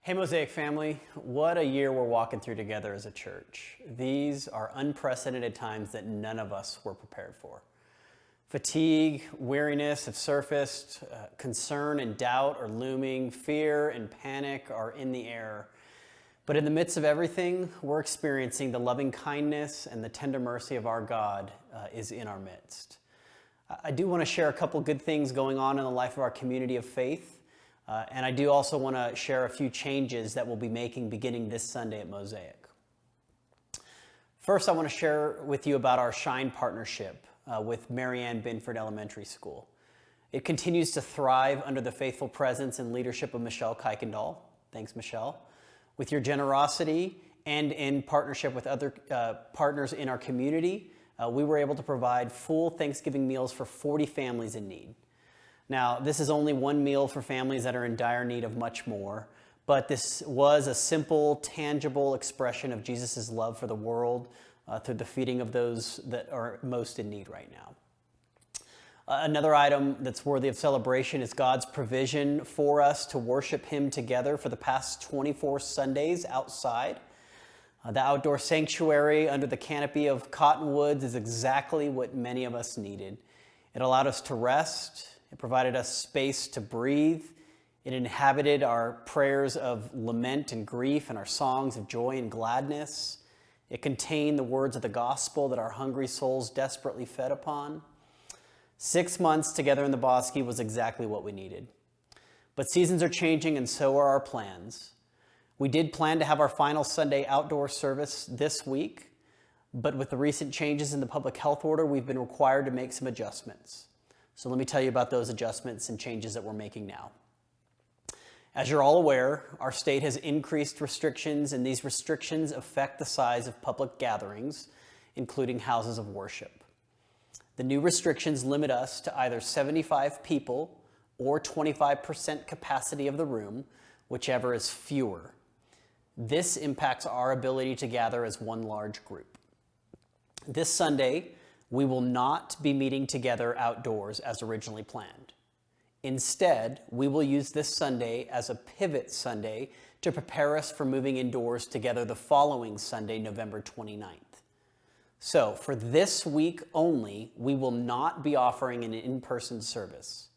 Hey Mosaic family, what a year we're walking through together as a church. These are unprecedented times that none of us were prepared for. Fatigue, weariness have surfaced, concern and doubt are looming, fear and panic are in the air. But in the midst of everything, we're experiencing the loving kindness and the tender mercy of our God is in our midst. I do want to share a couple good things going on in the life of our community of faith. And I do also want to share a few changes that we'll be making beginning this Sunday at Mosaic. First, I want to share with you about our Shine partnership with Marianne Binford Elementary School. It continues to thrive under the faithful presence and leadership of Michelle Kuykendall. Thanks, Michelle. With your generosity and in partnership with other partners in our community, we were able to provide full Thanksgiving meals for 40 families in need. Now, this is only one meal for families that are in dire need of much more, but this was a simple, tangible expression of Jesus' love for the world through the feeding of those that are most in need right now. Another item that's worthy of celebration is God's provision for us to worship Him together for the past 24 Sundays outside. The outdoor sanctuary under the canopy of cottonwoods is exactly what many of us needed. It allowed us to rest. It provided us space to breathe. It inhabited our prayers of lament and grief and our songs of joy and gladness. It contained the words of the gospel that our hungry souls desperately fed upon. 6 months together in the Bosque was exactly what we needed. But seasons are changing and so are our plans. We did plan to have our final Sunday outdoor service this week, but with the recent changes in the public health order, we've been required to make some adjustments. So let me tell you about those adjustments and changes that we're making now. As you're all aware, our state has increased restrictions, and these restrictions affect the size of public gatherings, including houses of worship. The new restrictions limit us to either 75 people or 25% capacity of the room, whichever is fewer. This impacts our ability to gather as one large group. This Sunday, we will not be meeting together outdoors as originally planned. Instead, we will use this Sunday as a pivot Sunday to prepare us for moving indoors together the following Sunday, November 29th. So, for this week only, we will not be offering an in-person service.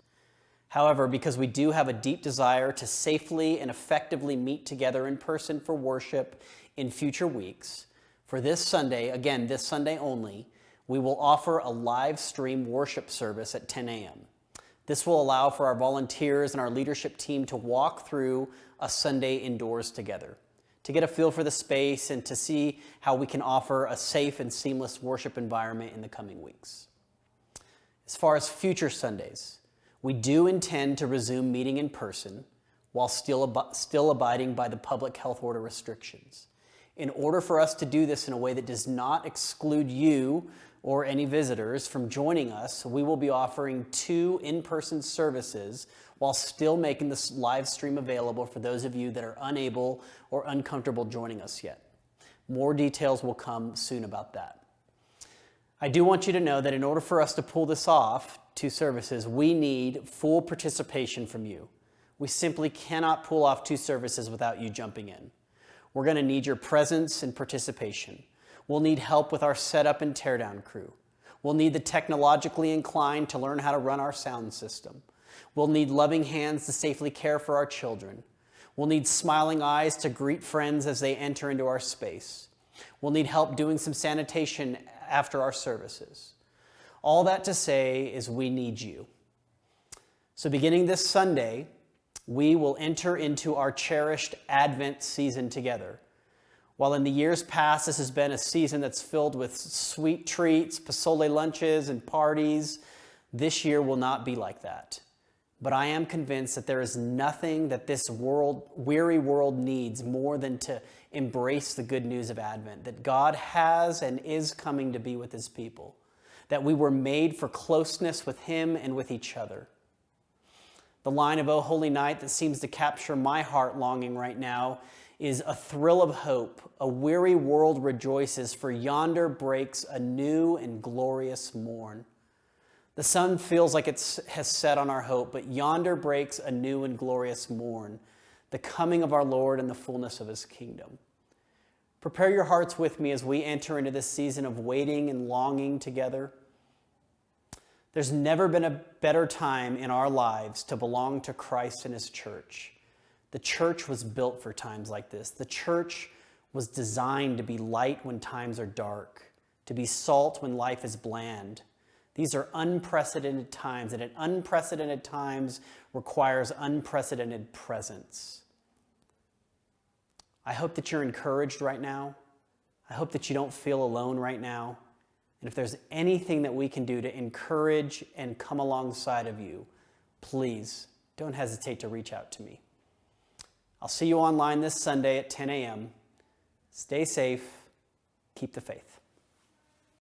However, because we do have a deep desire to safely and effectively meet together in person for worship in future weeks, for this Sunday, again, this Sunday only, we will offer a live stream worship service at 10 a.m. This will allow for our volunteers and our leadership team to walk through a Sunday indoors together, to get a feel for the space and to see how we can offer a safe and seamless worship environment in the coming weeks. As far as future Sundays, we do intend to resume meeting in person while still abiding by the public health order restrictions. In order for us to do this in a way that does not exclude you or any visitors from joining us, we will be offering 2 in-person services while still making this live stream available for those of you that are unable or uncomfortable joining us yet. More details will come soon about that. I do want you to know that in order for us to pull this off, 2 services, we need full participation from you. We simply cannot pull off 2 services without you jumping in. We're going to need your presence and participation. We'll need help with our setup and teardown crew. We'll need the technologically inclined to learn how to run our sound system. We'll need loving hands to safely care for our children. We'll need smiling eyes to greet friends as they enter into our space. We'll need help doing some sanitation after our services. All that to say is we need you. So beginning this Sunday, we will enter into our cherished Advent season together. While in the years past, this has been a season that's filled with sweet treats, pozole lunches, and parties, this year will not be like that. But I am convinced that there is nothing that this weary world needs more than to embrace the good news of Advent, that God has and is coming to be with His people, that we were made for closeness with Him and with each other. The line of "O Holy Night" that seems to capture my heart longing right now is a thrill of hope. A weary world rejoices, for yonder breaks a new and glorious morn. The sun feels like it has set on our hope, but yonder breaks a new and glorious morn. the coming of our Lord and the fullness of his kingdom. Prepare your hearts with me as we enter into this season of waiting and longing together. There's never been a better time in our lives to belong to Christ and his church. The church was built for times like this. The church was designed to be light when times are dark, to be salt when life is bland. These are unprecedented times, and at unprecedented times requires unprecedented presence. I hope that you're encouraged right now. I hope that you don't feel alone right now. And if there's anything that we can do to encourage and come alongside of you, please don't hesitate to reach out to me. I'll see you online this Sunday at 10 a.m. Stay safe. Keep the faith.